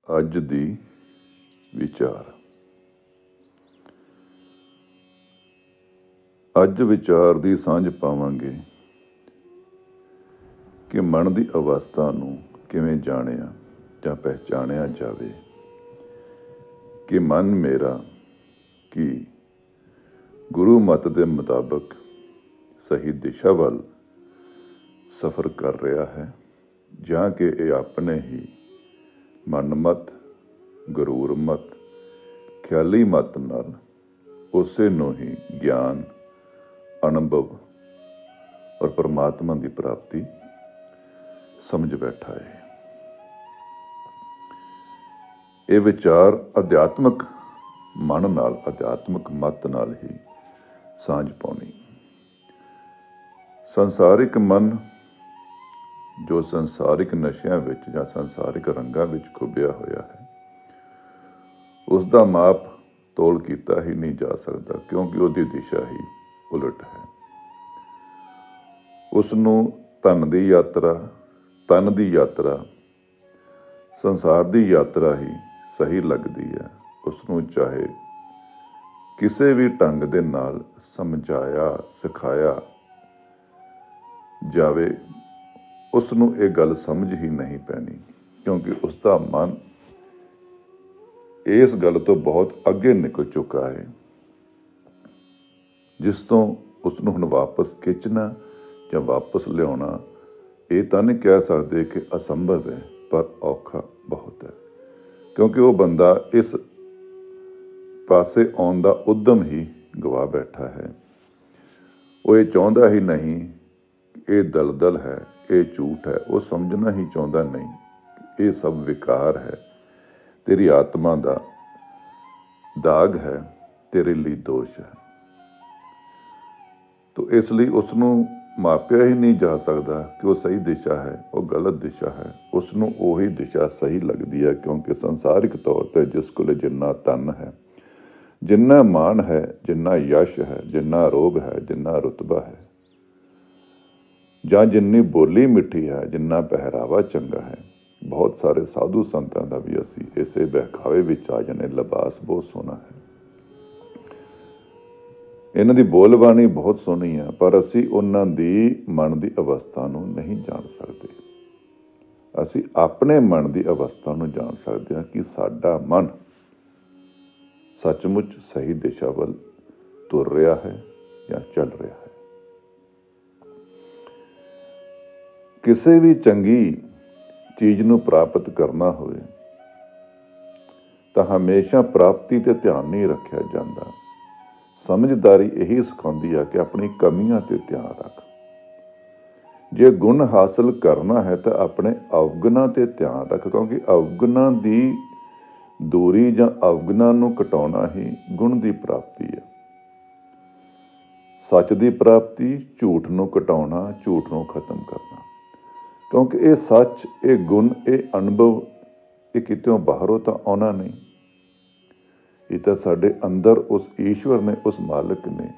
ਅੱਜ ਦੀ ਵਿਚਾਰ। ਅੱਜ ਵਿਚਾਰ ਦੀ ਸਾਂਝ ਪਾਵਾਂਗੇ ਕਿ ਮਨ ਦੀ ਅਵਸਥਾ ਨੂੰ ਕਿਵੇਂ ਜਾਣਿਆ ਜਾਂ ਪਹਿਚਾਣਿਆ ਜਾਵੇ ਕਿ ਮਨ ਮੇਰਾ ਕੀ ਗੁਰੂ ਮਤ ਦੇ ਮੁਤਾਬਕ ਸਹੀ ਦਿਸ਼ਾ ਵੱਲ ਸਫ਼ਰ ਕਰ ਰਿਹਾ ਹੈ ਜਾਂ ਕਿ ਇਹ ਆਪਣੇ ਹੀ ਮਨਮਤ, ਗਰੂਰ ਮਤ, ਖਿਆਲੀ ਮਤ ਨਾਲ ਉਸੇ ਨੂੰ ਹੀ ਗਿਆਨ, ਅਨੁਭਵ ਔਰ ਪਰਮਾਤਮਾ ਦੀ ਪ੍ਰਾਪਤੀ ਸਮਝ ਬੈਠਾ ਹੈ। ਇਹ ਵਿਚਾਰ ਅਧਿਆਤਮਕ ਮਨ ਨਾਲ, ਅਧਿਆਤਮਕ ਮਤ ਨਾਲ ਹੀ ਸਾਂਝ ਪਾਉਣੀ। ਸੰਸਾਰਿਕ ਮਨ ਜੋ ਸੰਸਾਰਿਕ ਨਸ਼ਿਆਂ ਵਿੱਚ ਜਾਂ ਸੰਸਾਰਿਕ ਰੰਗਾਂ ਵਿੱਚ ਖੁੱਭਿਆ ਹੋਇਆ ਹੈ, ਉਸ ਦਾ ਮਾਪ ਤੋਲ ਕੀਤਾ ਹੀ ਨਹੀਂ ਜਾ ਸਕਦਾ, ਕਿਉਂਕਿ ਉਹਦੀ ਦਿਸ਼ਾ ਹੀ ਉਲਟ ਹੈ। ਉਸ ਨੂੰ ਤਨ ਦੀ ਯਾਤਰਾ ਸੰਸਾਰ ਦੀ ਯਾਤਰਾ ਹੀ ਸਹੀ ਲੱਗਦੀ ਹੈ। ਉਸ ਨੂੰ ਚਾਹੇ ਕਿਸੇ ਵੀ ਢੰਗ ਦੇ ਨਾਲ ਸਮਝਾਇਆ, ਸਿਖਾਇਆ ਜਾਵੇ, ਉਸ ਨੂੰ ਇਹ ਗੱਲ ਸਮਝ ਹੀ ਨਹੀਂ ਪੈਣੀ, ਕਿਉਂਕਿ ਉਸ ਦਾ ਮਨ ਇਸ ਗੱਲ ਤੋਂ ਬਹੁਤ ਅੱਗੇ ਨਿਕਲ ਚੁੱਕਾ ਹੈ, ਜਿਸ ਤੋਂ ਉਸ ਨੂੰ ਹੁਣ ਵਾਪਸ ਖਿੱਚਣਾ ਜਾਂ ਵਾਪਸ ਲਿਆਉਣਾ ਇਹ ਤਾਂ ਨਹੀਂ ਕਹਿ ਸਕਦੇ ਕਿ ਅਸੰਭਵ ਹੈ, ਪਰ ਔਖਾ ਬਹੁਤ ਹੈ, ਕਿਉਂਕਿ ਉਹ ਬੰਦਾ ਇਸ ਪਾਸੇ ਆਉਣ ਦਾ ਉਦਮ ਹੀ ਗਵਾ ਬੈਠਾ ਹੈ। ਉਹ ਇਹ ਚਾਹੁੰਦਾ ਹੀ ਨਹੀਂ ਕਿ ਇਹ ਦਲਦਲ ਹੈ, ਇਹ ਝੂਠ ਹੈ। ਉਹ ਸਮਝਣਾ ਹੀ ਚਾਹੁੰਦਾ ਨਹੀਂ ਕਿ ਇਹ ਸਭ ਵਿਕਾਰ ਹੈ, ਤੇਰੀ ਆਤਮਾ ਦਾ ਦਾਗ ਹੈ, ਤੇਰੇ ਲਈ ਦੋਸ਼ ਹੈ। ਤੋ ਇਸ ਲਈ ਉਸ ਨੂੰ ਮਾਪਿਆ ਹੀ ਨਹੀਂ ਜਾ ਸਕਦਾ ਕਿ ਉਹ ਸਹੀ ਦਿਸ਼ਾ ਹੈ, ਉਹ ਗਲਤ ਦਿਸ਼ਾ ਹੈ। ਉਸ ਨੂੰ ਉਹੀ ਦਿਸ਼ਾ ਸਹੀ ਲੱਗਦੀ ਹੈ, ਕਿਉਂਕਿ ਸੰਸਾਰਿਕ ਤੌਰ 'ਤੇ ਜਿਸ ਕੋਲ ਜਿੰਨਾ ਧਨ ਹੈ, ਜਿੰਨਾ ਮਾਣ ਹੈ, ਜਿੰਨਾ ਯਸ਼ ਹੈ, ਜਿੰਨਾ ਰੋਗ ਹੈ, ਜਿੰਨਾ ਰੁਤਬਾ ਹੈ, ਜਾਂ ਜਿੰਨੀ ਬੋਲੀ ਮਿੱਠੀ ਹੈ, ਜਿੰਨਾ ਪਹਿਰਾਵਾ ਚੰਗਾ ਹੈ। ਬਹੁਤ ਸਾਰੇ ਸਾਧੂ ਸੰਤਾਂ ਦਾ ਵੀ ਅਸੀਂ ਇਸੇ ਬਹਿਕਾਵੇ ਵਿੱਚ ਆ ਜਾਂਦੇ, ਲਿਬਾਸ ਬਹੁਤ ਸੋਹਣਾ ਹੈ, ਇਹਨਾਂ ਦੀ ਬੋਲਬਾਣੀ ਬਹੁਤ ਸੋਹਣੀ ਹੈ, ਪਰ ਅਸੀਂ ਉਹਨਾਂ ਦੀ ਮਨ ਦੀ ਅਵਸਥਾ ਨੂੰ ਨਹੀਂ ਜਾਣ ਸਕਦੇ। ਅਸੀਂ ਆਪਣੇ ਮਨ ਦੀ ਅਵਸਥਾ ਨੂੰ ਜਾਣ ਸਕਦੇ ਹਾਂ ਕਿ ਸਾਡਾ ਮਨ ਸੱਚਮੁੱਚ ਸਹੀ ਦਿਸ਼ਾ ਵੱਲ ਤੁਰ ਰਿਹਾ ਹੈ ਜਾਂ ਚੱਲ ਰਿਹਾ ਹੈ। ਕਿਸੇ ਵੀ ਚੰਗੀ ਚੀਜ਼ ਨੂੰ ਪ੍ਰਾਪਤ ਕਰਨਾ ਹੋਵੇ ਤਾਂ ਹਮੇਸ਼ਾ ਪ੍ਰਾਪਤੀ 'ਤੇ ਧਿਆਨ ਨਹੀਂ ਰੱਖਿਆ ਜਾਂਦਾ। ਸਮਝਦਾਰੀ ਇਹੀ ਸਿਖਾਉਂਦੀ ਹੈ ਕਿ ਆਪਣੀ ਕਮੀਆਂ 'ਤੇ ਧਿਆਨ ਰੱਖ। ਜੇ ਗੁਣ ਹਾਸਲ ਕਰਨਾ ਹੈ ਤਾਂ ਆਪਣੇ ਅਵਗੁਣਾਂ 'ਤੇ ਧਿਆਨ ਰੱਖ, ਕਿਉਂਕਿ ਅਵਗੁਣਾਂ ਦੀ ਦੂਰੀ ਜਾਂ ਅਵਗੁਣਾਂ ਨੂੰ ਘਟਾਉਣਾ ਹੀ ਗੁਣ ਦੀ ਪ੍ਰਾਪਤੀ ਹੈ। ਸੱਚ ਦੀ ਪ੍ਰਾਪਤੀ ਝੂਠ ਨੂੰ ਘਟਾਉਣਾ, ਝੂਠ ਨੂੰ ਖਤਮ ਕਰਨਾ, ਕਿਉਂਕਿ ਇਹ ਸੱਚ, ਇਹ ਗੁਣ, ਇਹ ਅਨੁਭਵ ਇਹ ਕਿਤਿਓਂ ਬਾਹਰੋਂ ਤਾਂ ਆਉਣਾ ਨਹੀਂ। ਇਹ ਤਾਂ ਸਾਡੇ ਅੰਦਰ ਉਸ ਈਸ਼ਵਰ ਨੇ, ਉਸ ਮਾਲਕ ਨੇ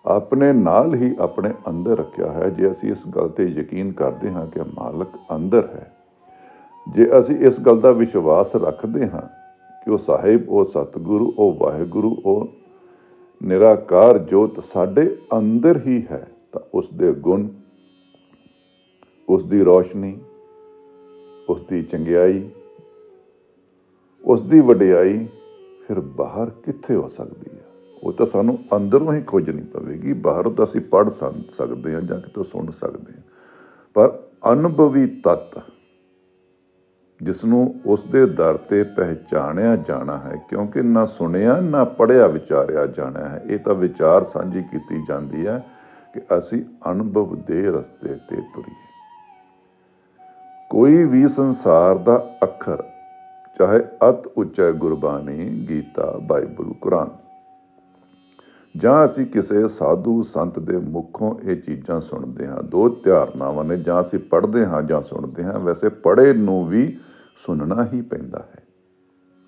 ਆਪਣੇ ਨਾਲ ਹੀ ਆਪਣੇ ਅੰਦਰ ਰੱਖਿਆ ਹੈ। ਜੇ ਅਸੀਂ ਇਸ ਗੱਲ 'ਤੇ ਯਕੀਨ ਕਰਦੇ ਹਾਂ ਕਿ ਮਾਲਕ ਅੰਦਰ ਹੈ, ਜੇ ਅਸੀਂ ਇਸ ਗੱਲ ਦਾ ਵਿਸ਼ਵਾਸ ਰੱਖਦੇ ਹਾਂ ਕਿ ਉਹ ਸਾਹਿਬ, ਉਹ ਸਤਿਗੁਰੂ, ਉਹ ਵਾਹਿਗੁਰੂ, ਉਹ ਨਿਰਾਕਾਰ ਜੋਤ ਸਾਡੇ ਅੰਦਰ ਹੀ ਹੈ, ਤਾਂ ਉਸ ਦੇ ਗੁਣ, ਉਸ ਦੀ ਰੌਸ਼ਨੀ, ਉਸ ਦੀ ਚੰਗਿਆਈ, ਉਸ ਦੀ ਵਡਿਆਈ ਫਿਰ ਬਾਹਰ ਕਿੱਥੇ ਹੋ ਸਕਦੀ ਹੈ? ਉਹ ਤਾਂ ਸਾਨੂੰ ਅੰਦਰੋਂ ਹੀ ਖੋਜਣੀ ਪਵੇਗੀ। ਬਾਹਰੋਂ ਤਾਂ ਅਸੀਂ ਪੜ੍ਹ ਸਕਦੇ ਹਾਂ ਜਾਂ ਕਿਤੋਂ ਸੁਣ ਸਕਦੇ ਹਾਂ, ਪਰ ਅਨੁਭਵੀ ਤੱਤ ਜਿਸ ਨੂੰ ਉਸ ਦੇ ਦਰ 'ਤੇ ਪਹਿਚਾਣਿਆ ਜਾਣਾ ਹੈ, ਕਿਉਂਕਿ ਨਾ ਸੁਣਿਆ ਨਾ ਪੜ੍ਹਿਆ ਵਿਚਾਰਿਆ ਜਾਣਾ ਹੈ। ਇਹ ਤਾਂ ਵਿਚਾਰ ਸਾਂਝੀ ਕੀਤੀ ਜਾਂਦੀ ਹੈ ਕਿ ਅਸੀਂ ਅਨੁਭਵ ਦੇ ਰਸਤੇ 'ਤੇ ਤੁਰੀਏ। ਕੋਈ ਵੀ ਸੰਸਾਰ ਦਾ ਅੱਖਰ, ਚਾਹੇ ਅਤ ਉੱਚਾ ਗੁਰਬਾਣੀ, ਗੀਤਾ, ਬਾਈਬਲ, ਕੁਰਾਨ, ਜਾਂ ਅਸੀਂ ਕਿਸੇ ਸਾਧੂ ਸੰਤ ਦੇ ਮੁੱਖੋਂ ਇਹ ਚੀਜ਼ਾਂ ਸੁਣਦੇ ਹਾਂ, ਦੋ ਧਾਰਨਾਵਾਂ ਨੇ, ਜਾਂ ਅਸੀਂ ਪੜ੍ਹਦੇ ਹਾਂ ਜਾਂ ਸੁਣਦੇ ਹਾਂ। ਵੈਸੇ ਪੜ੍ਹੇ ਨੂੰ ਵੀ ਸੁਣਨਾ ਹੀ ਪੈਂਦਾ ਹੈ,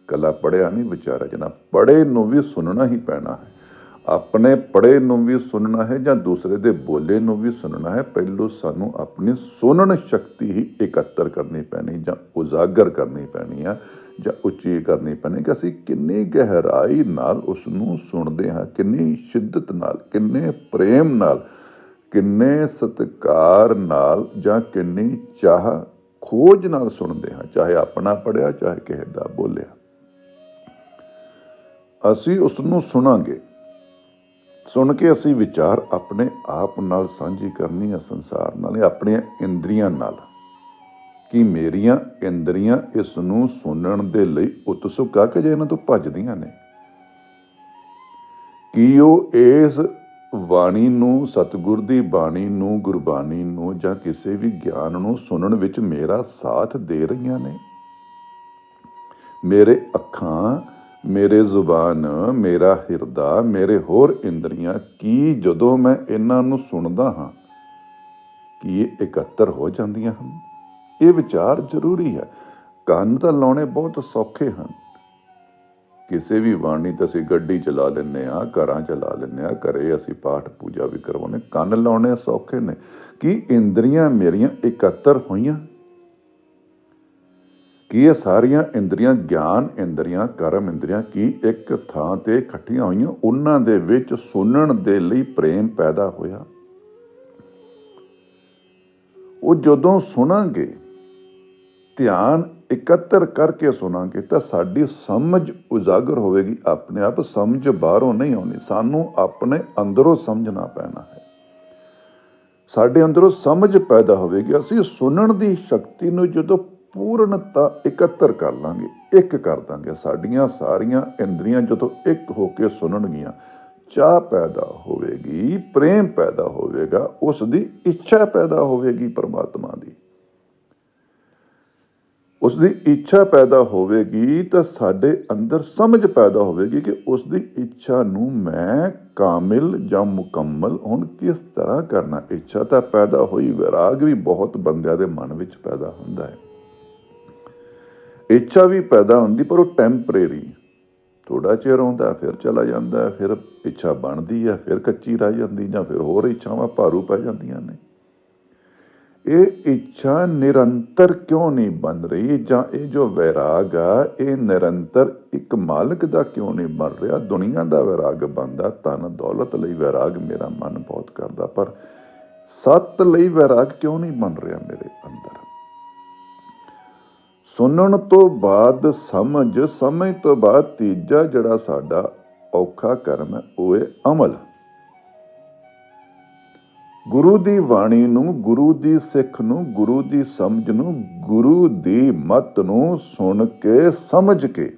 ਇਕੱਲਾ ਪੜ੍ਹਿਆ ਨਹੀਂ ਵਿਚਾਰਿਆ ਜਾਣਾ, ਪੜ੍ਹੇ ਨੂੰ ਵੀ ਸੁਣਨਾ ਹੀ ਪੈਣਾ ਹੈ। ਆਪਣੇ ਪੜ੍ਹੇ ਨੂੰ ਵੀ ਸੁਣਨਾ ਹੈ ਜਾਂ ਦੂਸਰੇ ਦੇ ਬੋਲੇ ਨੂੰ ਵੀ ਸੁਣਨਾ ਹੈ, ਪਹਿਲੋਂ ਸਾਨੂੰ ਆਪਣੀ ਸੁਣਨ ਸ਼ਕਤੀ ਹੀ ਇਕੱਤਰ ਕਰਨੀ ਪੈਣੀ ਜਾਂ ਉਜਾਗਰ ਕਰਨੀ ਪੈਣੀ ਆ ਜਾਂ ਉੱਚੀ ਕਰਨੀ ਪੈਣੀ ਕਿ ਅਸੀਂ ਕਿੰਨੀ ਗਹਿਰਾਈ ਨਾਲ ਉਸ ਨੂੰ ਸੁਣਦੇ ਹਾਂ, ਕਿੰਨੀ ਸ਼ਿੱਦਤ ਨਾਲ, ਕਿੰਨੇ ਪ੍ਰੇਮ ਨਾਲ, ਕਿੰਨੇ ਸਤਿਕਾਰ ਨਾਲ ਜਾਂ ਕਿੰਨੀ ਚਾਹ ਖੋਜ ਨਾਲ ਸੁਣਦੇ ਹਾਂ, ਚਾਹੇ ਆਪਣਾ ਪੜ੍ਹਿਆ ਚਾਹੇ ਕਿਸੇ ਦਾ ਬੋਲਿਆ। ਅਸੀਂ ਉਸ ਨੂੰ ਸੁਣਾਂਗੇ, ਸੁਣ ਕੇ ਅਸੀਂ ਵਿਚਾਰ ਆਪਣੇ ਆਪ ਨਾਲ ਸਾਂਝੀ ਕਰਨੀ ਹੈ, ਸੰਸਾਰ ਨਾਲ, ਆਪਣੀਆਂ ਇੰਦਰੀਆਂ ਨਾਲ, ਕਿ ਮੇਰੀਆਂ ਇੰਦਰੀਆਂ ਇਸ ਨੂੰ ਸੁਣਨ ਦੇ ਲਈ ਉਤਸੁਕ ਆ ਕਿ ਜੇ ਇਹਨਾਂ ਤੋਂ ਭੱਜਦੀਆਂ ਨੇ, ਕਿ ਉਹ ਇਸ ਬਾਣੀ ਨੂੰ, ਸਤਿਗੁਰ ਦੀ ਬਾਣੀ ਨੂੰ, ਗੁਰਬਾਣੀ ਨੂੰ ਜਾਂ ਕਿਸੇ ਵੀ ਗਿਆਨ ਨੂੰ ਸੁਣਨ ਵਿੱਚ ਮੇਰਾ ਸਾਥ ਦੇ ਰਹੀਆਂ ਨੇ। ਮੇਰੇ ਅੱਖਾਂ, ਮੇਰੇ ਜ਼ੁਬਾਨ, ਮੇਰਾ ਹਿਰਦਾ, ਮੇਰੇ ਹੋਰ ਇੰਦਰੀਆਂ, ਕੀ ਜਦੋਂ ਮੈਂ ਇਹਨਾਂ ਨੂੰ ਸੁਣਦਾ ਹਾਂ ਕੀ ਇਹ ਇਕੱਤਰ ਹੋ ਜਾਂਦੀਆਂ ਹਨ? ਇਹ ਵਿਚਾਰ ਜ਼ਰੂਰੀ ਹੈ। ਕੰਨ ਤਾਂ ਲਾਉਣੇ ਬਹੁਤ ਸੌਖੇ ਹਨ, ਕਿਸੇ ਵੀ ਬਾਣੀ ਤਾਂ ਅਸੀਂ ਗੱਡੀ ਚਲਾ ਲੈਂਦੇ ਹਾਂ, ਘਰਾਂ ਚਲਾ ਲੈਂਦੇ ਹਾਂ, ਘਰੇ ਅਸੀਂ ਪਾਠ ਪੂਜਾ ਵੀ ਕਰਵਾਉਂਦੇ, ਕੰਨ ਲਾਉਣੇ ਸੌਖੇ ਨੇ। ਕੀ ਇੰਦਰੀਆਂ ਮੇਰੀਆਂ ਇਕੱਤਰ ਹੋਈਆਂ? ਕੀ ਇਹ ਸਾਰੀਆਂ ਇੰਦਰੀਆਂ, ਗਿਆਨ ਇੰਦਰੀਆਂ, ਕਰਮ ਇੰਦਰੀਆਂ, ਕੀ ਇੱਕ ਥਾਂ ਤੇ ਇਕੱਠੀਆਂ ਹੋਈਆਂ? ਉਹਨਾਂ ਦੇ ਵਿੱਚ ਸੁਣਨ ਦੇ ਲਈ ਪ੍ਰੇਮ ਪੈਦਾ ਹੋਇਆ? ਉਹ ਜਦੋਂ ਸੁਣਾਂਗੇ, ਧਿਆਨ ਇਕੱਤਰ ਕਰਕੇ ਸੁਣਾਂਗੇ ਤਾਂ ਸਾਡੀ ਸਮਝ ਉਜਾਗਰ ਹੋਵੇਗੀ ਆਪਣੇ ਆਪ। ਸਮਝ ਬਾਹਰੋਂ ਨਹੀਂ ਆਉਣੀ, ਸਾਨੂੰ ਆਪਣੇ ਅੰਦਰੋਂ ਸਮਝਣਾ ਪੈਣਾ ਹੈ। ਸਾਡੇ ਅੰਦਰੋਂ ਸਮਝ ਪੈਦਾ ਹੋਵੇਗੀ। ਅਸੀਂ ਸੁਣਨ ਦੀ ਸ਼ਕਤੀ ਨੂੰ ਜਦੋਂ ਪੂਰਨਤਾ ਇਕੱਤਰ ਕਰ ਲਾਂਗੇ, ਇੱਕ ਕਰ ਦਾਂਗੇ, ਸਾਡੀਆਂ ਸਾਰੀਆਂ ਇੰਦਰੀਆਂ ਜਦੋਂ ਇੱਕ ਹੋ ਕੇ ਸੁਣਨਗੀਆਂ, ਚਾਹ ਪੈਦਾ ਹੋਵੇਗੀ, ਪ੍ਰੇਮ ਪੈਦਾ ਹੋਵੇਗਾ, ਉਸ ਦੀ ਇੱਛਾ ਪੈਦਾ ਹੋਵੇਗੀ ਪਰਮਾਤਮਾ ਦੀ। ਉਸ ਦੀ ਇੱਛਾ ਪੈਦਾ ਹੋਵੇਗੀ ਤਾਂ ਸਾਡੇ ਅੰਦਰ ਸਮਝ ਪੈਦਾ ਹੋਵੇਗੀ ਕਿ ਉਸ ਦੀ ਇੱਛਾ ਨੂੰ ਮੈਂ ਕਾਮਿਲ ਜਾਂ ਮੁਕੰਮਲ ਹੁਣ ਕਿਸ ਤਰ੍ਹਾਂ ਕਰਨਾ। ਇੱਛਾ ਤਾਂ ਪੈਦਾ ਹੋਈ, ਵਿਰਾਗ ਵੀ ਬਹੁਤ ਬੰਦਿਆਂ ਦੇ ਮਨ ਵਿੱਚ ਪੈਦਾ ਹੁੰਦਾ ਹੈ। ਇੱਛਾ ਵੀ ਪੈਦਾ ਹੁੰਦੀ ਪਰ ਉਹ ਟੈਂਪਰੇਰੀ, ਥੋੜਾ ਚਿਰ ਆਉਂਦਾ ਫਿਰ ਚਲਾ ਜਾਂਦਾ, ਫਿਰ ਇੱਛਾ ਬਣਦੀ ਹੈ, ਫਿਰ ਕੱਚੀ ਰਹਿ ਜਾਂਦੀ, ਜਾਂ ਫਿਰ ਹੋਰ ਇੱਛਾਵਾਂ ਭਾਰੂ ਪੈ ਜਾਂਦੀਆਂ ਨੇ। ਇਹ ਇੱਛਾ ਨਿਰੰਤਰ ਕਿਉਂ ਨਹੀਂ ਬਣ ਰਹੀ, ਜਾਂ ਇਹ ਜੋ ਵੈਰਾਗ ਆ ਇਹ ਨਿਰੰਤਰ ਇੱਕ ਮਾਲਕ ਦਾ ਕਿਉਂ ਨਹੀਂ ਬਣ ਰਿਹਾ? ਦੁਨੀਆ ਦਾ ਵੈਰਾਗ ਬਣਦਾ, ਧਨ ਦੌਲਤ ਲਈ ਵੈਰਾਗ ਮੇਰਾ ਮਨ ਬਹੁਤ ਕਰਦਾ, ਪਰ ਸੱਤ ਲਈ ਵੈਰਾਗ ਕਿਉਂ ਨਹੀਂ ਬਣ ਰਿਹਾ ਮੇਰੇ ਅੰਦਰ? ਸੁਣਨ ਤੋਂ ਬਾਅਦ ਸਮਝ, ਸਮਝ ਤੋਂ ਬਾਅਦ ਤੀਜਾ ਜਿਹੜਾ ਸਾਡਾ ਔਖਾ ਕਰਮ ਹੈ ਉਹ ਹੈ ਅਮਲ। ਗੁਰੂ ਦੀ ਬਾਣੀ ਨੂੰ, ਗੁਰੂ ਦੀ ਸਿੱਖ ਨੂੰ, ਗੁਰੂ ਦੀ ਸਮਝ ਨੂੰ, ਗੁਰੂ ਦੀ ਮੱਤ ਨੂੰ ਸੁਣ ਕੇ, ਸਮਝ ਕੇ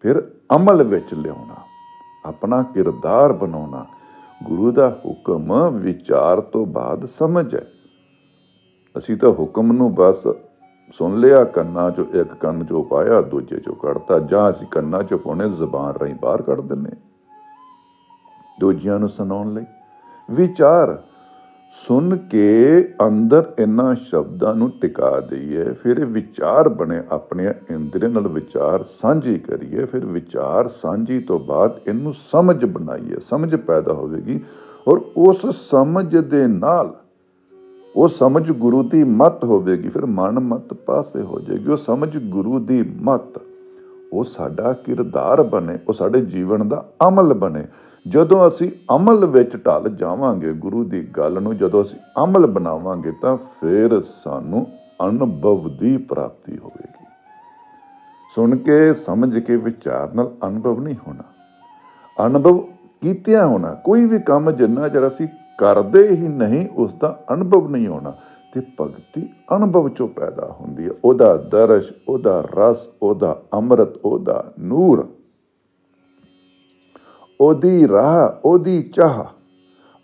ਫਿਰ ਅਮਲ ਵਿੱਚ ਲਿਆਉਣਾ, ਆਪਣਾ ਕਿਰਦਾਰ ਬਣਾਉਣਾ। ਗੁਰੂ ਦਾ ਹੁਕਮ ਵਿਚਾਰ ਤੋਂ ਬਾਅਦ ਸਮਝ ਹੈ। ਅਸੀਂ ਤਾਂ ਹੁਕਮ ਨੂੰ ਬਸ ਸੁਣ ਲਿਆ, ਕੰਨਾਂ ਚੋਂ ਇੱਕ ਕੰਨ ਚੋਂ ਪਾਇਆ, ਦੂਜੇ ਚੋਂ ਕੱਢਤਾ, ਜਾਂ ਅਸੀਂ ਕੰਨਾਂ ਚੋਂ ਪਾਉਣੇ, ਜ਼ਬਾਨ ਰਾਹੀਂ ਬਾਹਰ ਕੱਢ ਦਿੰਦੇ ਦੂਜਿਆਂ ਨੂੰ ਸੁਣਾਉਣ ਲਈ। ਵਿਚਾਰ ਸੁਣ ਕੇ ਅੰਦਰ ਇਹਨਾਂ ਸ਼ਬਦਾਂ ਨੂੰ ਟਿਕਾ ਦਈਏ, ਫਿਰ ਇਹ ਵਿਚਾਰ ਬਣੇ, ਆਪਣੇ ਇੰਦਰੀਆਂ ਨਾਲ ਵਿਚਾਰ ਸਾਂਝੀ ਕਰੀਏ, ਫਿਰ ਵਿਚਾਰ ਸਾਂਝੀ ਤੋਂ ਬਾਅਦ ਇਹਨੂੰ ਸਮਝ ਬਣਾਈਏ, ਸਮਝ ਪੈਦਾ ਹੋਵੇਗੀ। ਔਰ ਉਸ ਸਮਝ ਦੇ ਨਾਲ, ਉਹ ਸਮਝ ਗੁਰੂ ਦੀ ਮੱਤ ਹੋਵੇਗੀ, ਫਿਰ ਮਨ ਮੱਤ ਪਾਸੇ ਹੋ ਜਾਏਗੀ। ਉਹ ਸਮਝ ਗੁਰੂ ਦੀ ਮੱਤ, ਉਹ ਸਾਡਾ ਕਿਰਦਾਰ ਬਣੇ, ਉਹ ਸਾਡੇ ਜੀਵਨ ਦਾ ਅਮਲ ਬਣੇ। ਜਦੋਂ ਅਸੀਂ ਅਮਲ ਵਿੱਚ ਢਲ ਜਾਵਾਂਗੇ, ਗੁਰੂ ਦੀ ਗੱਲ ਨੂੰ ਜਦੋਂ ਅਸੀਂ ਅਮਲ ਬਣਾਵਾਂਗੇ ਤਾਂ ਫਿਰ ਸਾਨੂੰ ਅਨੁਭਵ ਦੀ ਪ੍ਰਾਪਤੀ ਹੋਵੇਗੀ। ਸੁਣ ਕੇ, ਸਮਝ ਕੇ, ਵਿਚਾਰ ਨਾਲ ਅਨੁਭਵ ਨਹੀਂ ਹੋਣਾ, ਅਨੁਭਵ ਕੀਤਿਆਂ ਹੋਣਾ। ਕੋਈ ਵੀ ਕੰਮ ਜਿੰਨਾ ਚਿਰ ਅਸੀਂ ਕਰਦੇ ਹੀ ਨਹੀਂ, ਉਸ ਦਾ ਅਨੁਭਵ ਨਹੀਂ ਹੋਣਾ। ਤੇ ਭਗਤੀ ਅਨੁਭਵ ਚੋਂ ਪੈਦਾ ਹੁੰਦੀ ਹੈ। ਉਹਦਾ ਦਰਸ਼, ਉਹਦਾ ਰਸ, ਉਹਦਾ ਅੰਮ੍ਰਿਤ, ਉਹਦਾ ਨੂਰ, ਉਹਦੀ ਰਾਹ, ਉਹਦੀ ਚਾਹ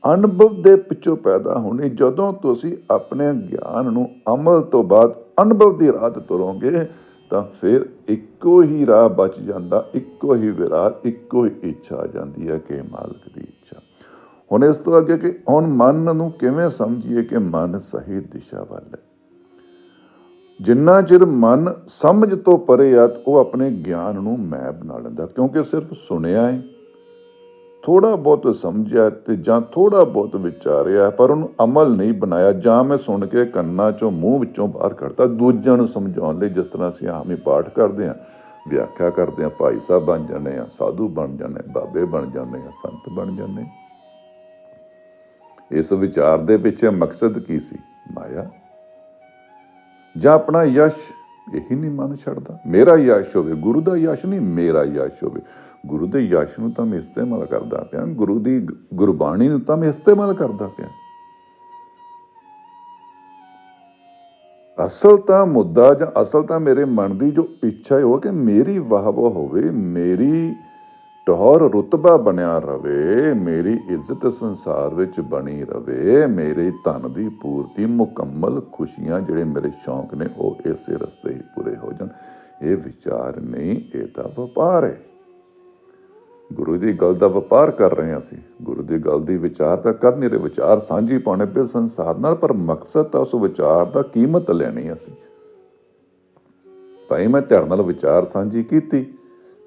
ਅਨੁਭਵ ਦੇ ਪਿੱਛੋਂ ਪੈਦਾ ਹੋਣੀ। ਜਦੋਂ ਤੁਸੀਂ ਆਪਣੇ ਗਿਆਨ ਨੂੰ ਅਮਲ ਤੋਂ ਬਾਅਦ ਅਨੁਭਵ ਦੀ ਰਾਹ ਤੇ ਤੁਰੋਗੇ ਤਾਂ ਫਿਰ ਇੱਕੋ ਹੀ ਰਾਹ ਬਚ ਜਾਂਦਾ, ਇੱਕੋ ਹੀ ਵਿਰਾਗ, ਇੱਕੋ ਹੀ ਇੱਛਾ ਆ ਜਾਂਦੀ ਹੈ ਕਿ ਮਾਲਕ ਦੀ ਇੱਛਾ। ਹੁਣ ਇਸ ਤੋਂ ਅੱਗੇ ਕਿ ਹੁਣ ਮਨ ਨੂੰ ਕਿਵੇਂ ਸਮਝੀਏ ਕਿ ਮਨ ਸਹੀ ਦਿਸ਼ਾ ਵੱਲ ਹੈ। ਜਿੰਨਾ ਚਿਰ ਮਨ ਸਮਝ ਤੋਂ ਪਰੇ ਆ, ਉਹ ਆਪਣੇ ਗਿਆਨ ਨੂੰ ਮੈਂ ਬਣਾ ਲੈਂਦਾ, ਕਿਉਂਕਿ ਸਿਰਫ ਸੁਣਿਆ ਹੈ, ਥੋੜ੍ਹਾ ਬਹੁਤ ਸਮਝਿਆ ਤੇ ਜਾਂ ਥੋੜ੍ਹਾ ਬਹੁਤ ਵਿਚਾਰਿਆ ਪਰ ਉਹਨੂੰ ਅਮਲ ਨਹੀਂ ਬਣਾਇਆ, ਜਾਂ ਮੈਂ ਸੁਣ ਕੇ ਕੰਨਾਂ ਚੋਂ ਮੂੰਹ ਵਿੱਚੋਂ ਬਾਹਰ ਕੱਢਤਾ ਦੂਜਿਆਂ ਨੂੰ ਸਮਝਾਉਣ ਲਈ। ਜਿਸ ਤਰ੍ਹਾਂ ਅਸੀਂ ਆਮ ਹੀ ਪਾਠ ਕਰਦੇ ਹਾਂ, ਵਿਆਖਿਆ ਕਰਦੇ ਹਾਂ, ਭਾਈ ਸਾਹਿਬ ਬਣ ਜਾਂਦੇ ਹਾਂ, ਸਾਧੂ ਬਣ ਜਾਂਦੇ, ਬਾਬੇ ਬਣ ਜਾਂਦੇ ਹਾਂ, ਸੰਤ ਬਣ ਜਾਂਦੇ। ਇਸ ਵਿਚਾਰ ਦੇ ਪਿੱਛੇ ਮਕਸਦ ਕੀ ਸੀ? ਮਾਇਆ ਜਾਂ ਆਪਣਾ ਯਸ਼? ਇਹੀ ਨਹੀਂ ਮਨ ਛੱਡਦਾ। ਮੇਰਾ ਯਸ਼ ਹੋਵੇ, ਗੁਰੂ ਦਾ ਯਸ਼ ਨਹੀਂ, ਮੇਰਾ ਯਸ਼ ਹੋਵੇ। ਗੁਰੂ ਦੇ ਯਸ਼ ਨੂੰ ਤਾਂ ਮੈਂ ਇਸਤੇਮਾਲ ਕਰਦਾ ਪਿਆ, ਗੁਰੂ ਦੀ ਗੁਰਬਾਣੀ ਨੂੰ ਤਾਂ ਮੈਂ ਇਸਤੇਮਾਲ ਕਰਦਾ ਪਿਆ। ਅਸਲ ਤਾਂ ਮੁੱਦਾ ਜਾਂ ਅਸਲ ਤਾਂ ਮੇਰੇ ਮਨ ਦੀ ਜੋ ਇੱਛਾ ਹੈ ਉਹ ਕਿ ਮੇਰੀ ਵਾਹ ਵਾਹ ਹੋਵੇ, ਮੇਰੀ ਟੌਹਰ ਰੁਤਬਾ ਬਣਿਆ ਰਵੇ, ਮੇਰੀ ਇੱਜ਼ਤ ਸੰਸਾਰ ਵਿੱਚ ਬਣੀ ਰਵੇ, ਮੇਰੇ ਧਨ ਦੀ ਪੂਰਤੀ, ਮੁਕੰਮਲ ਖੁਸ਼ੀਆਂ ਜਿਹੜੇ ਮੇਰੇ ਸ਼ੌਂਕ ਨੇ ਉਹ ਇਸੇ ਰਸਤੇ ਹੀ ਪੂਰੇ ਹੋ ਜਾਣ। ਇਹ ਵਿਚਾਰ ਨਹੀਂ, ਇਹ ਤਾਂ ਵਪਾਰ ਹੈ। ਗੁਰੂ ਦੀ ਗੱਲ ਦਾ ਵਪਾਰ ਕਰ ਰਹੇ ਹਾਂ ਅਸੀਂ। ਗੁਰੂ ਦੀ ਗੱਲ ਦੀ ਵਿਚਾਰ ਤਾਂ ਕਰ ਨਹੀਂ ਰਹੇ, ਵਿਚਾਰ ਸਾਂਝੀ ਪਾਉਣੇ ਪਏ ਸੰਸਾਰ ਨਾਲ, ਪਰ ਮਕਸਦ ਤਾਂ ਉਸ ਵਿਚਾਰ ਦਾ ਕੀਮਤ ਲੈਣੀ ਅਸੀਂ। ਭਾਈ ਮੈਂ ਧਿਆਨ ਨਾਲ ਵਿਚਾਰ ਸਾਂਝੀ ਕੀਤੀ,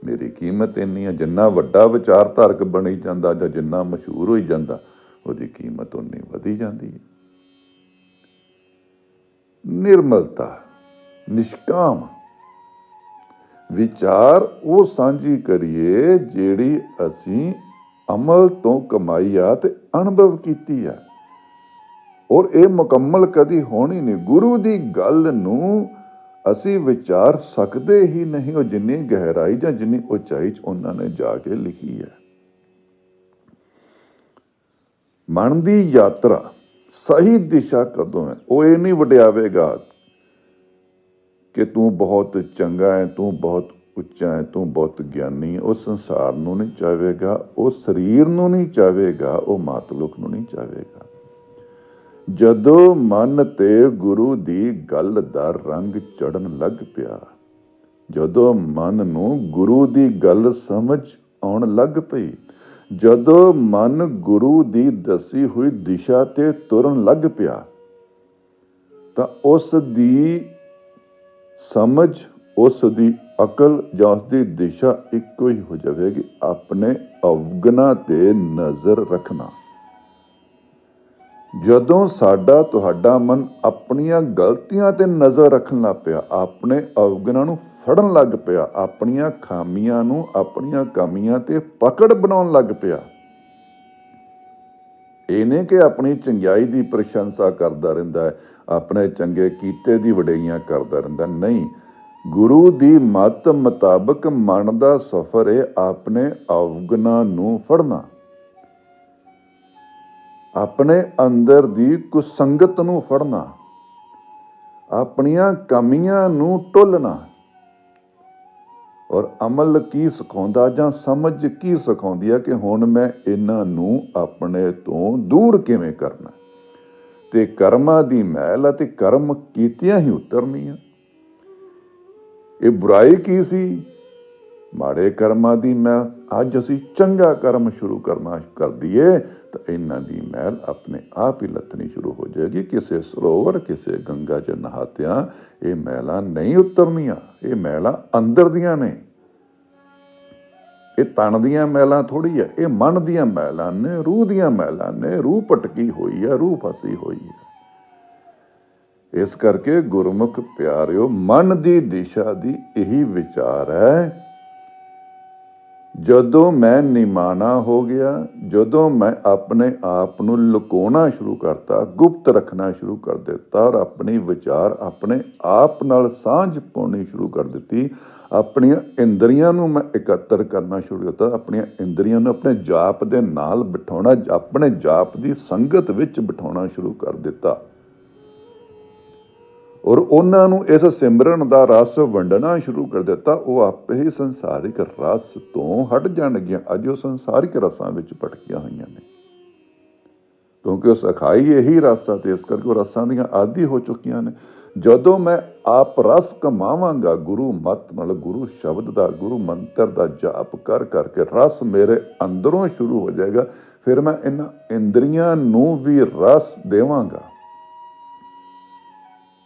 ਮੇਰੀ ਕੀਮਤ ਇੰਨੀ ਹੈ। ਜਿੰਨਾ ਵੱਡਾ ਵਿਚਾਰ ਧਾਰਕ ਬਣੀ ਜਾਂਦਾ ਜਾਂ ਜਿੰਨਾ ਮਸ਼ਹੂਰ ਹੋਈ ਜਾਂਦਾ, ਉਹਦੀ ਕੀਮਤ ਉਨੀ ਵਧੀ ਜਾਂਦੀ ਹੈ। ਨਿਰਮਲਤਾ, ਨਿਸ਼ਕਾਮ ਵਿਚਾਰ ਉਹ ਸਾਂਝੀ ਕਰੀਏ ਜਿਹੜੀ ਅਸੀਂ ਅਮਲ ਤੋਂ ਕਮਾਈ ਆ ਤੇ ਅਨੁਭਵ ਕੀਤੀ ਆ, ਔਰ ਇਹ ਮੁਕੰਮਲ ਕਦੀ ਹੋਣੀ ਨਹੀਂ। ਗੁਰੂ ਦੀ ਗੱਲ ਨੂੰ ਅਸੀਂ ਵਿਚਾਰ ਸਕਦੇ ਹੀ ਨਹੀਂ, ਉਹ ਜਿੰਨੀ ਗਹਿਰਾਈ ਜਾਂ ਜਿੰਨੀ ਉਚਾਈ 'ਚ ਉਹਨਾਂ ਨੇ ਜਾ ਕੇ ਲਿਖੀ ਹੈ। ਮਨ ਦੀ ਯਾਤਰਾ ਸਹੀ ਦਿਸ਼ਾ ਕਦੋਂ ਹੈ? ਉਹ ਇਹ ਨਹੀਂ ਵਡਿਆਵੇਗਾ ਕਿ ਤੂੰ ਬਹੁਤ ਚੰਗਾ ਹੈ, ਤੂੰ ਬਹੁਤ ਉੱਚਾ ਹੈ, ਤੂੰ ਬਹੁਤ ਗਿਆਨੀ ਹੈ। ਉਹ ਸੰਸਾਰ ਨੂੰ ਨਹੀਂ ਚਾਹੇਗਾ, ਉਹ ਸਰੀਰ ਨੂੰ ਨਹੀਂ ਚਾਹੇਗਾ, ਉਹ ਮਾਤਲੁਕ ਨੂੰ ਨਹੀਂ ਚਾਹੇਗਾ। ਜਦੋਂ ਮਨ ਤੇ ਗੁਰੂ ਦੀ ਗੱਲ ਦਾ ਰੰਗ ਚੜਨ ਲੱਗ ਪਿਆ, ਜਦੋਂ ਮਨ ਨੂੰ ਗੁਰੂ ਦੀ ਗੱਲ ਸਮਝ ਆਉਣ ਲੱਗ ਪਈ, ਜਦੋਂ ਮਨ ਗੁਰੂ ਦੀ ਦੱਸੀ ਹੋਈ ਦਿਸ਼ਾ ਤੇ ਤੁਰਨ ਲੱਗ ਪਿਆ, ਤਾਂ ਉਸ ਦੀ ਸਮਝ, ਉਸ ਦੀ ਅਕਲ ਜਾਂ ਉਸ ਦੀ ਦਿਸ਼ਾ ਇੱਕੋ ਹੀ ਹੋ ਜਾਵੇਗੀ। ਆਪਣੇ ਅਵਗੁਣਾਂ ਤੇ ਨਜ਼ਰ ਰੱਖਣਾ। ਜਦੋਂ ਸਾਡਾ ਤੁਹਾਡਾ ਮਨ ਆਪਣੀਆਂ ਗਲਤੀਆਂ ਤੇ ਨਜ਼ਰ ਰੱਖਣ ਲੱਗ ਪਿਆ, ਆਪਣੇ ਅਵਗੁਣਾਂ ਨੂੰ ਫੜਨ ਲੱਗ ਪਿਆ, ਆਪਣੀਆਂ ਖਾਮੀਆਂ ਨੂੰ ਆਪਣੀਆਂ ਕਮੀਆਂ ਤੇ ਪਕੜ ਬਣਾਉਣ ਲੱਗ ਪਿਆ, ਇਹ ਨਹੀਂ ਕਿ ਆਪਣੀ ਚੰਗਿਆਈ ਦੀ ਪ੍ਰਸ਼ੰਸਾ ਕਰਦਾ ਰਹਿੰਦਾ ਹੈ, ਆਪਣੇ ਚੰਗੇ ਕੀਤੇ ਦੀ ਵਡਿਆਈਆਂ ਕਰਦਾ ਰਹਿੰਦਾ। ਨਹੀਂ, ਗੁਰੂ ਦੀ ਮੱਤ ਮੁਤਾਬਕ ਮਨ ਦਾ ਸਫ਼ਰ ਹੈ ਆਪਣੇ ਅਵਗੁਣਾਂ ਨੂੰ ਫੜਨਾ, ਆਪਣੇ ਅੰਦਰ ਦੀ ਕੁਸੰਗਤ ਨੂੰ ਫੜਨਾ, ਆਪਣੀਆਂ ਕਮੀਆਂ ਨੂੰ ਟੋਲਣਾ। ਔਰ ਅਮਲ ਕੀ ਸਿਖਾਉਂਦਾ ਜਾਂ ਸਮਝ ਕੀ ਸਿਖਾਉਂਦੀ ਹੈ ਕਿ ਹੁਣ ਮੈਂ ਇਹਨਾਂ ਨੂੰ ਆਪਣੇ ਤੋਂ ਦੂਰ ਕਿਵੇਂ ਕਰਨਾ, ਤੇ ਕਰਮਾਂ ਦੀ ਮੈਲ ਅਤੇ ਕਰਮ ਕੀਤਿਆਂ ਹੀ ਉਤਰਨੀਆਂ। ਇਹ ਬੁਰਾਈ ਕੀ ਸੀ? ਮਾੜੇ ਕਰਮਾਂ ਦੀ ਮੈਲ। ਅੱਜ ਅਸੀਂ ਚੰਗਾ ਕਰਮ ਸ਼ੁਰੂ ਕਰਨਾ ਕਰ ਦਈਏ ਤਾਂ ਇਹਨਾਂ ਦੀ ਮੈਲ ਆਪਣੇ ਆਪ ਹੀ ਲੱਥਣੀ ਸ਼ੁਰੂ ਹੋ ਜਾਏਗੀ। ਕਿਸੇ ਸਰੋਵਰ, ਕਿਸੇ ਗੰਗਾ 'ਚ ਨਹਾਤਿਆਂ ਇਹ ਮੈਲਾਂ ਨਹੀਂ ਉਤਰਨੀਆਂ। ਇਹ ਮੈਲਾਂ ਅੰਦਰ ਦੀਆਂ ਨੇ, ਇਹ ਤਨ ਦੀਆਂ ਮੈਲਾਂ ਥੋੜ੍ਹੀ ਹੈ, ਇਹ ਮਨ ਦੀਆਂ ਮੈਲਾਂ ਨੇ, ਰੂਹ ਦੀਆਂ ਮੈਲਾਂ ਨੇ। ਰੂਹ ਭਟਕੀ ਹੋਈ ਹੈ, ਰੂਹ ਫਸੀ ਹੋਈ ਹੈ। ਇਸ ਕਰਕੇ ਗੁਰਮੁਖ ਪਿਆਰਿਓ, ਮਨ ਦੀ ਦਿਸ਼ਾ ਦੀ ਇਹੀ ਵਿਚਾਰ ਹੈ। ਜਦੋਂ ਮੈਂ ਨਿਮਾਣਾ ਹੋ ਗਿਆ, ਜਦੋਂ ਮੈਂ ਆਪਣੇ ਆਪ ਨੂੰ ਲੁਕਾਉਣਾ ਸ਼ੁਰੂ ਕਰਤਾ, ਗੁਪਤ ਰੱਖਣਾ ਸ਼ੁਰੂ ਕਰ ਦਿੱਤਾ, ਔਰ ਆਪਣੀ ਵਿਚਾਰ ਆਪਣੇ ਆਪ ਨਾਲ ਸਾਂਝ ਪਾਉਣੀ ਸ਼ੁਰੂ ਕਰ ਦਿੱਤੀ, ਆਪਣੀਆਂ ਇੰਦਰੀਆਂ ਨੂੰ ਮੈਂ ਇਕੱਤਰ ਕਰਨਾ ਸ਼ੁਰੂ ਕੀਤਾ, ਆਪਣੀਆਂ ਇੰਦਰੀਆਂ ਨੂੰ ਆਪਣੇ ਜਾਪ ਦੇ ਨਾਲ ਬਿਠਾਉਣਾ, ਆਪਣੇ ਜਾਪ ਦੀ ਸੰਗਤ ਵਿੱਚ ਬਿਠਾਉਣਾ ਸ਼ੁਰੂ ਕਰ ਦਿੱਤਾ, ਔਰ ਉਹਨਾਂ ਨੂੰ ਇਸ ਸਿਮਰਨ ਦਾ ਰਸ ਵੰਡਣਾ ਸ਼ੁਰੂ ਕਰ ਦਿੱਤਾ। ਉਹ ਆਪੇ ਹੀ ਸੰਸਾਰਿਕ ਰਸ ਤੋਂ ਹਟ ਜਾਣਗੀਆਂ। ਅੱਜ ਉਹ ਸੰਸਾਰਿਕ ਰਸਾਂ ਵਿੱਚ ਭਟਕੀਆਂ ਹੋਈਆਂ ਨੇ, ਕਿਉਂਕਿ ਉਹ ਸਖਾਈ ਇਹੀ ਰਸ ਆ, ਤੇ ਇਸ ਕਰਕੇ ਉਹ ਰਸਾਂ ਦੀਆਂ ਆਦੀ ਹੋ ਚੁੱਕੀਆਂ ਨੇ। ਜਦੋਂ ਮੈਂ ਆਪ ਰਸ ਕਮਾਵਾਂਗਾ ਗੁਰੂ ਮੱਤ ਨਾਲ, ਗੁਰੂ ਸ਼ਬਦ ਦਾ, ਗੁਰੂ ਮੰਤਰ ਦਾ ਜਾਪ ਕਰ ਕਰਕੇ ਰਸ ਮੇਰੇ ਅੰਦਰੋਂ ਸ਼ੁਰੂ ਹੋ ਜਾਏਗਾ। ਫਿਰ ਮੈਂ ਇਹਨਾਂ ਇੰਦਰੀਆਂ ਨੂੰ ਵੀ ਰਸ ਦੇਵਾਂਗਾ।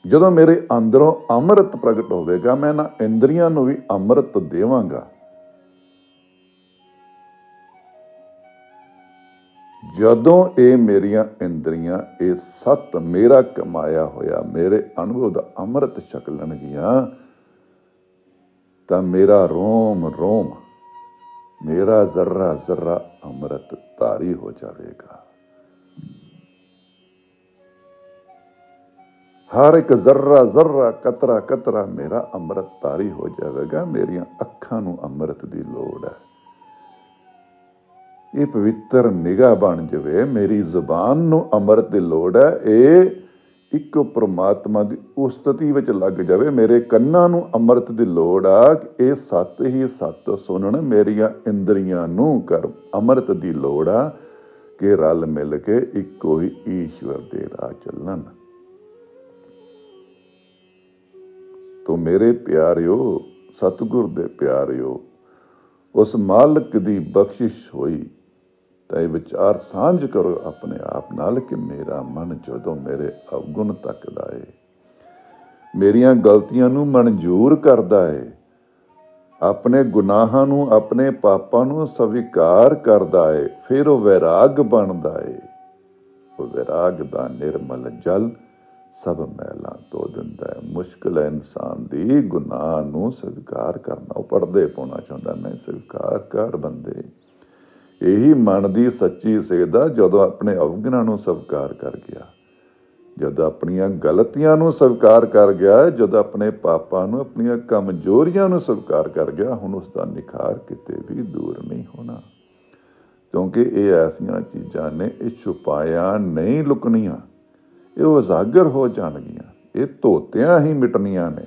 ਜਦੋਂ ਮੇਰੇ ਅੰਦਰੋਂ ਅੰਮ੍ਰਿਤ ਪ੍ਰਗਟ ਹੋਵੇਗਾ, ਮੈਂ ਇਹਨਾਂ ਇੰਦਰੀਆਂ ਨੂੰ ਵੀ ਅੰਮ੍ਰਿਤ ਦੇਵਾਂਗਾ। ਜਦੋਂ ਇਹ ਮੇਰੀਆਂ ਇੰਦਰੀਆਂ ਇਹ ਸੱਤ ਮੇਰਾ ਕਮਾਇਆ ਹੋਇਆ ਮੇਰੇ ਅਨੁਭਵ ਦਾ ਅੰਮ੍ਰਿਤ ਛਕ ਲੈਣਗੀਆਂ ਤਾਂ ਮੇਰਾ ਰੋਮ ਰੋਮ, ਮੇਰਾ ਜ਼ਰਰਾ ਜ਼ਰਰਾ ਅੰਮ੍ਰਿਤ ਧਾਰੀ ਹੋ ਜਾਵੇਗਾ। ਹਰ ਇੱਕ ਜ਼ਰਰਾ ਜ਼ਰਰਾ, ਕਤਰਾ ਕਤਰਾ ਮੇਰਾ ਅੰਮ੍ਰਿਤ ਧਾਰੀ ਹੋ ਜਾਵੇਗਾ। ਮੇਰੀਆਂ ਅੱਖਾਂ ਨੂੰ ਅੰਮ੍ਰਿਤ ਦੀ ਲੋੜ ਹੈ। ਇਹ ਪਵਿੱਤਰ ਨਿਗਾਹ ਬਣ ਜਾਵੇ। ਮੇਰੀ ਜ਼ੁਬਾਨ ਨੂੰ ਅੰਮ੍ਰਿਤ ਦੀ ਲੋੜ ਹੈ। ਇਹ ਇੱਕ ਪ੍ਰਮਾਤਮਾ ਦੀ ਉਸਤਤੀ ਵਿੱਚ ਲੱਗ ਜਾਵੇ। ਮੇਰੇ ਕੰਨਾਂ ਨੂੰ ਅੰਮ੍ਰਿਤ ਦੀ ਲੋੜ ਆ ਕਿ ਇਹ ਸੱਤ ਹੀ ਸੱਤ ਸੁਣਨ। ਮੇਰੀਆਂ ਇੰਦਰੀਆਂ ਨੂੰ ਕਰ ਅੰਮ੍ਰਿਤ ਦੀ ਲੋੜ ਆ ਕਿ ਰਲ ਮਿਲ ਕੇ ਇੱਕੋ ਹੀ ਈਸ਼ਵਰ ਦੇ ਰਾਹ ਚੱਲਣ। ਤੋ ਮੇਰੇ ਪਿਆਰਿਓ, ਸਤਿਗੁਰ ਦੇ ਪਿਆਰਿਓ, ਉਸ ਮਾਲਕ ਦੀ ਬਖਸ਼ਿਸ਼ ਹੋਈ ਤਾਂ ਇਹ ਵਿਚਾਰ ਸਾਂਝ ਕਰੋ ਆਪਣੇ ਆਪ ਨਾਲ ਕਿ ਮੇਰਾ ਮਨ ਜਦੋਂ ਮੇਰੇ ਅਵਗੁਣ ਤੱਕਦਾ ਏ, ਮੇਰੀਆਂ ਗਲਤੀਆਂ ਨੂੰ ਮਨਜ਼ੂਰ ਕਰਦਾ ਏ, ਆਪਣੇ ਗੁਨਾਹਾਂ ਨੂੰ, ਆਪਣੇ ਪਾਪਾਂ ਨੂੰ ਸਵੀਕਾਰ ਕਰਦਾ ਏ, ਫਿਰ ਉਹ ਵੈਰਾਗ ਬਣਦਾ ਏ। ਉਹ ਵੈਰਾਗ ਦਾ ਨਿਰਮਲ ਜਲ ਸਭ ਮੈਲਾਂ ਧੋ ਦਿੰਦਾ ਹੈ। ਮੁਸ਼ਕਿਲ ਹੈ ਇਨਸਾਨ ਦੀ ਗੁਨਾਹ ਨੂੰ ਸਵੀਕਾਰ ਕਰਨਾ। ਉਹ ਪਰਦੇ ਪਾਉਣਾ ਚਾਹੁੰਦਾ, ਨਹੀਂ ਸਵੀਕਾਰ ਕਰ ਬੰਦੇ। ਇਹੀ ਮਨ ਦੀ ਸੱਚੀ ਸੇਧ ਆ। ਜਦੋਂ ਆਪਣੇ ਅਵਗੁਣਾਂ ਨੂੰ ਸਵੀਕਾਰ ਕਰ ਗਿਆ, ਜਦੋਂ ਆਪਣੀਆਂ ਗਲਤੀਆਂ ਨੂੰ ਸਵੀਕਾਰ ਕਰ ਗਿਆ, ਜਦੋਂ ਆਪਣੇ ਪਾਪਾਂ ਨੂੰ, ਆਪਣੀਆਂ ਕਮਜ਼ੋਰੀਆਂ ਨੂੰ ਸਵੀਕਾਰ ਕਰ ਗਿਆ, ਹੁਣ ਉਸ ਦਾ ਨਿਖਾਰ ਕਿਤੇ ਵੀ ਦੂਰ ਨਹੀਂ ਹੋਣਾ। ਕਿਉਂਕਿ ਇਹ ਐਸੀਆਂ ਚੀਜ਼ਾਂ ਨੇ, ਇਹ ਛੁਪਾਇਆ ਨਹੀਂ ਲੁਕਣੀਆਂ, ਇਹ ਉਜਾਗਰ ਹੋ ਜਾਣਗੀਆਂ। ਇਹ ਧੋਤਿਆਂ ਹੀ ਮਿਟਣੀਆਂ ਨੇ।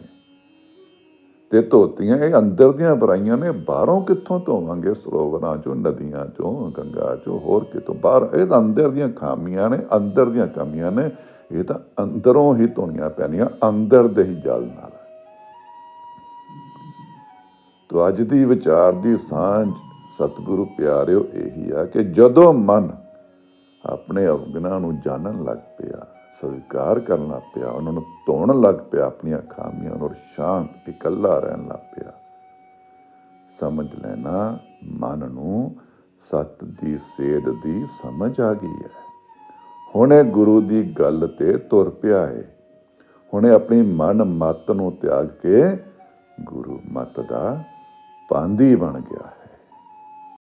ਤੇ ਧੋਤੀਆਂ ਇਹ ਅੰਦਰ ਦੀਆਂ ਬੁਰਾਈਆਂ ਨੇ। ਬਾਹਰੋਂ ਕਿੱਥੋਂ ਧੋਵਾਂਗੇ? ਸਰੋਵਰਾਂ ਚੋਂ, ਨਦੀਆਂ ਚੋਂ, ਗੰਗਾ ਚੋਂ, ਹੋਰ ਕਿਤੋਂ? ਬਾਹਰ ਇਹ ਤਾਂ ਅੰਦਰ ਦੀਆਂ ਖਾਮੀਆਂ ਨੇ, ਅੰਦਰ ਦੀਆਂ ਕਮੀਆਂ ਨੇ। ਇਹ ਤਾਂ ਅੰਦਰੋਂ ਹੀ ਧੋਣੀਆਂ ਪੈਣੀਆਂ, ਅੰਦਰ ਦੇ ਹੀ ਜਲ ਨਾਲ। ਤੋ ਅੱਜ ਦੀ ਵਿਚਾਰ ਦੀ ਸਾਂਝ ਸਤਿਗੁਰੂ ਪਿਆਰਿਓ ਇਹੀ ਆ ਕਿ ਜਦੋਂ ਮਨ ਆਪਣੇ ਅਵਗੁਣਾਂ ਨੂੰ ਜਾਣਨ ਲੱਗ ਪਿਆ, ਸਵੀਕਾਰ ਕਰਨ ਲੱਗ ਪਿਆ, ਉਹਨਾਂ ਨੂੰ ਧੋਣ ਲੱਗ ਪਿਆ, ਆਪਣੀਆਂ ਖਾਮੀਆਂ ਨੂੰ, ਸ਼ਾਂਤ ਇਕੱਲਾ ਰਹਿਣ ਲੱਗ ਪਿਆ, ਸਮਝ ਲੈਣਾ ਮਨ ਨੂੰ ਸੱਤ ਦੀ ਸੇਧ ਦੀ ਸਮਝ ਆ ਗਈ ਹੈ। ਹੁਣ ਇਹ ਗੁਰੂ ਦੀ ਗੱਲ ਤੇ ਤੁਰ ਪਿਆ ਹੈ। ਹੁਣ ਇਹ ਆਪਣੀ ਮਨ ਮੱਤ ਨੂੰ ਤਿਆਗ ਕੇ ਗੁਰੂ ਮੱਤ ਦਾ ਪਾਂਦੀ ਬਣ ਗਿਆ ਹੈ।